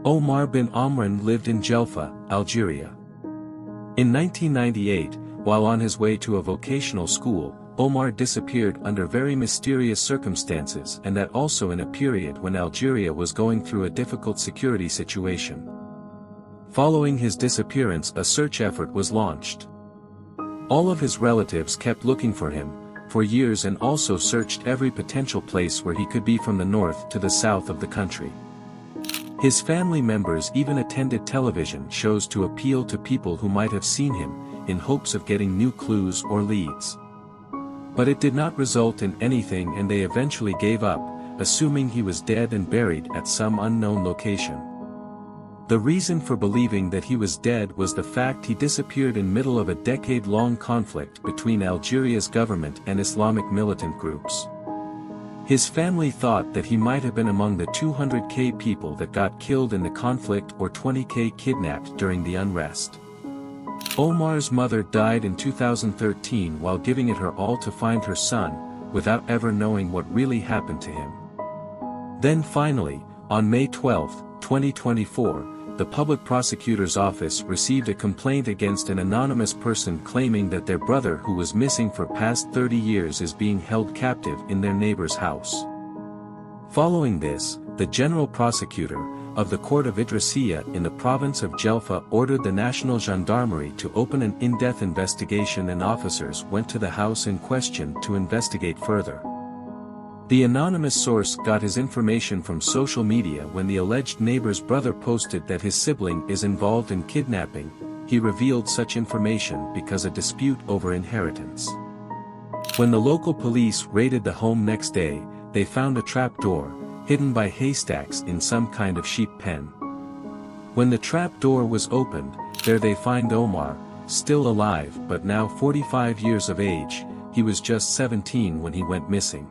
Omar bin Amran lived in Jelfa, Algeria. In 1998, while on his way to a vocational school, Omar disappeared under very mysterious circumstances, and that also in a period when Algeria was going through a difficult security situation. Following his disappearance, a search effort was launched. All of his relatives kept looking for him for years and also searched every potential place where he could be from the north to the south of the country. His family members even attended television shows to appeal to people who might have seen him, in hopes of getting new clues or leads. But it did not result in anything, and they eventually gave up, assuming he was dead and buried at some unknown location. The reason for believing that he was dead was the fact he disappeared in middle of a decade-long conflict between Algeria's government and Islamic militant groups. His family thought that he might have been among the 200,000 people that got killed in the conflict or 20,000 kidnapped during the unrest. Omar's mother died in 2013 while giving it her all to find her son, without ever knowing what really happened to him. Then finally, on May 12, 2024, the public prosecutor's office received a complaint against an anonymous person claiming that their brother, who was missing for past 30 years, is being held captive in their neighbor's house. Following this, the general prosecutor of the court of Idrissiyah in the province of Jelfa ordered the National Gendarmerie to open an in-depth investigation, and officers went to the house in question to investigate further. The anonymous source got his information from social media when the alleged neighbor's brother posted that his sibling is involved in kidnapping. He revealed such information because a dispute over inheritance. When the local police raided the home next day, they found a trapdoor, hidden by haystacks in some kind of sheep pen. When the trapdoor was opened, there they find Omar, still alive but now 45 years of age. He was just 17 when he went missing.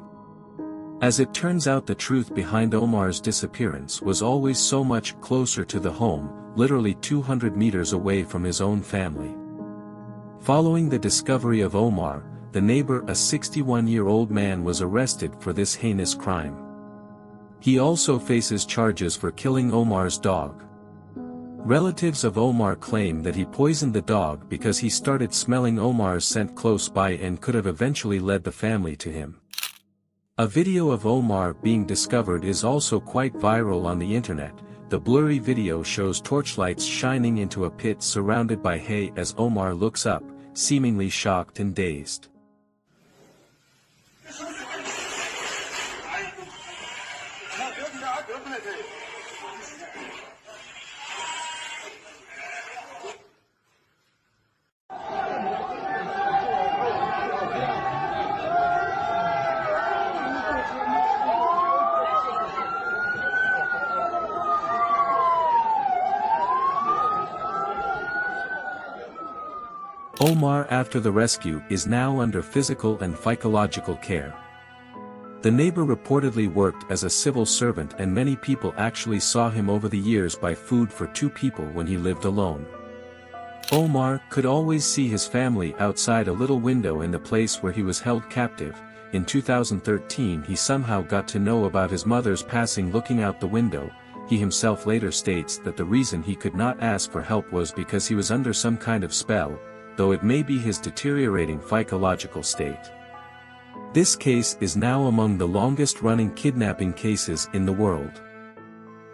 As it turns out, the truth behind Omar's disappearance was always so much closer to the home, literally 200 meters away from his own family. Following the discovery of Omar, the neighbor, a 61-year-old man, was arrested for this heinous crime. He also faces charges for killing Omar's dog. Relatives of Omar claim that he poisoned the dog because he started smelling Omar's scent close by and could have eventually led the family to him. A video of Omar being discovered is also quite viral on the internet. The blurry video shows torchlights shining into a pit surrounded by hay as Omar looks up, seemingly shocked and dazed. Omar, after the rescue, is now under physical and psychological care. The neighbor reportedly worked as a civil servant, and many people actually saw him over the years buy food for two people when he lived alone. Omar could always see his family outside a little window in the place where he was held captive. In 2013 he somehow got to know about his mother's passing looking out the window. He himself later states that the reason he could not ask for help was because he was under some kind of spell, though it may be his deteriorating psychological state. This case is now among the longest-running kidnapping cases in the world.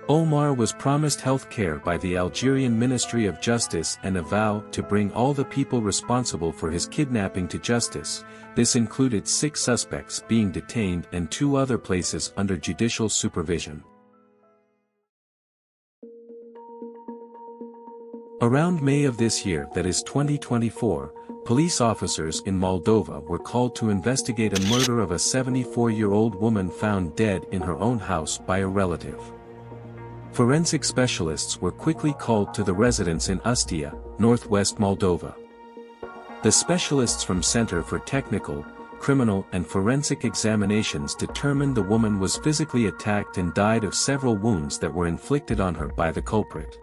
Omar was promised health care by the Algerian Ministry of Justice and a vow to bring all the people responsible for his kidnapping to justice. This included 6 suspects being detained and 2 other places under judicial supervision. Around May of this year, that is 2024, police officers in Moldova were called to investigate a murder of a 74-year-old woman found dead in her own house by a relative. Forensic specialists were quickly called to the residence in Ustia, northwest Moldova. The specialists from Center for Technical, Criminal and Forensic Examinations determined the woman was physically attacked and died of several wounds that were inflicted on her by the culprit.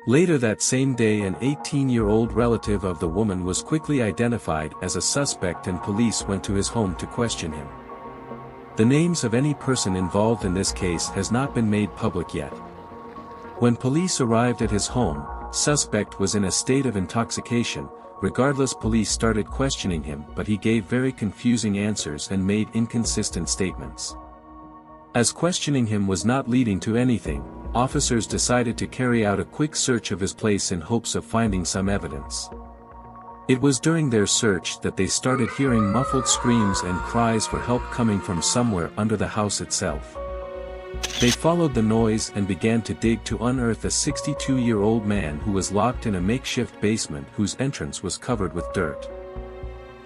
Later that same day, an 18-year-old relative of the woman was quickly identified as a suspect and police went to his home to question him. The names of any person involved in this case has not been made public yet. When police arrived at his home, suspect was in a state of intoxication. Regardless, police started questioning him, but he gave very confusing answers and made inconsistent statements. As questioning him was not leading to anything, officers decided to carry out a quick search of his place in hopes of finding some evidence. It was during their search that they started hearing muffled screams and cries for help coming from somewhere under the house itself. They followed the noise and began to dig to unearth a 62-year-old man who was locked in a makeshift basement whose entrance was covered with dirt.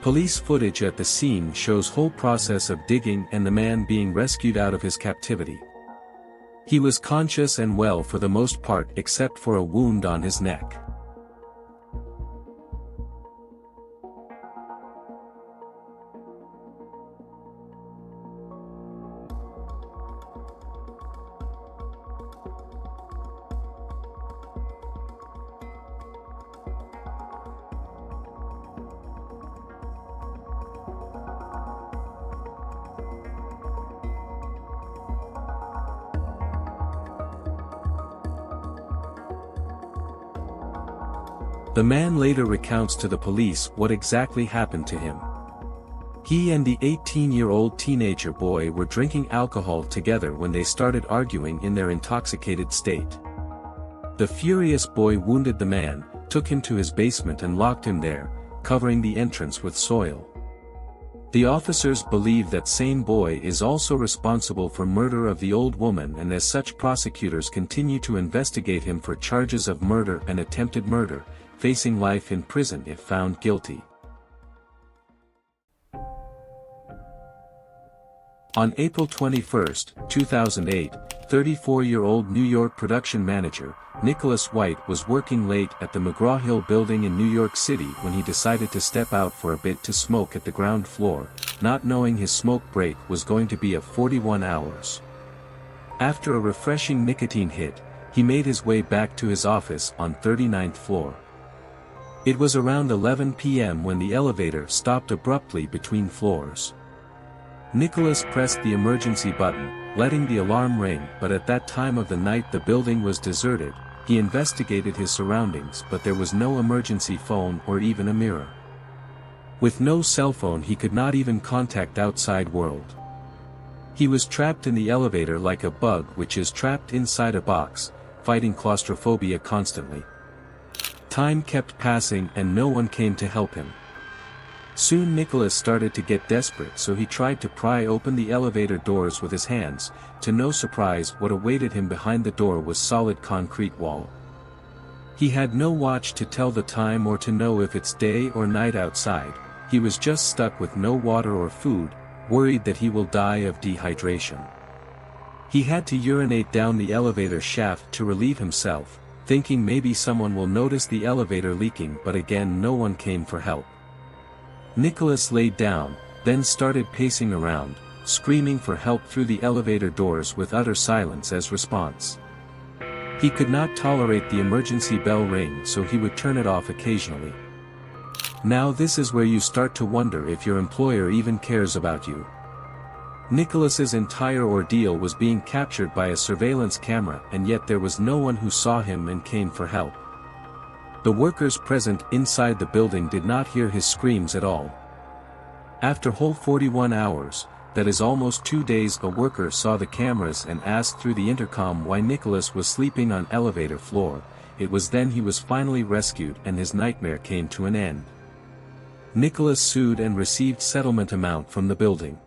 Police footage at the scene shows whole process of digging and the man being rescued out of his captivity. He was conscious and well for the most part except for a wound on his neck. The man later recounts to the police what exactly happened to him. He and the 18-year-old teenager boy were drinking alcohol together when they started arguing in their intoxicated state. The furious boy wounded the man, took him to his basement and locked him there, covering the entrance with soil. The officers believe that same boy is also responsible for murder of the old woman, and as such prosecutors continue to investigate him for charges of murder and attempted murder, facing life in prison if found guilty. On April 21, 2008, 34-year-old New York production manager, Nicholas White was working late at the McGraw-Hill building in New York City when he decided to step out for a bit to smoke at the ground floor, not knowing his smoke break was going to be of 41 hours. After a refreshing nicotine hit, he made his way back to his office on 39th floor. It was around 11 p.m. when the elevator stopped abruptly between floors. Nicholas pressed the emergency button, letting the alarm ring, but at that time of the night the building was deserted. He investigated his surroundings, but there was no emergency phone or even a mirror. With no cell phone he could not even contact outside world. He was trapped in the elevator like a bug which is trapped inside a box, fighting claustrophobia constantly. Time kept passing and no one came to help him. Soon Nicholas started to get desperate, so he tried to pry open the elevator doors with his hands. To no surprise, what awaited him behind the door was solid concrete wall. He had no watch to tell the time or to know if it's day or night outside. He was just stuck with no water or food, worried that he will die of dehydration. He had to urinate down the elevator shaft to relieve himself, thinking maybe someone will notice the elevator leaking, but again no one came for help. Nicholas laid down, then started pacing around, screaming for help through the elevator doors with utter silence as response. He could not tolerate the emergency bell ring, so he would turn it off occasionally. Now this is where you start to wonder if your employer even cares about you. Nicholas's entire ordeal was being captured by a surveillance camera, and yet there was no one who saw him and came for help. The workers present inside the building did not hear his screams at all. After whole 41 hours, that is almost 2 days, a worker saw the cameras and asked through the intercom why Nicholas was sleeping on elevator floor. It was then he was finally rescued and his nightmare came to an end. Nicholas sued and received settlement amount from the building.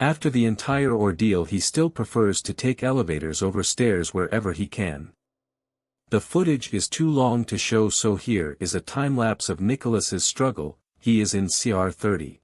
After the entire ordeal he still prefers to take elevators over stairs wherever he can. The footage is too long to show, so here is a time-lapse of Nicholas's struggle. He is in CR 30.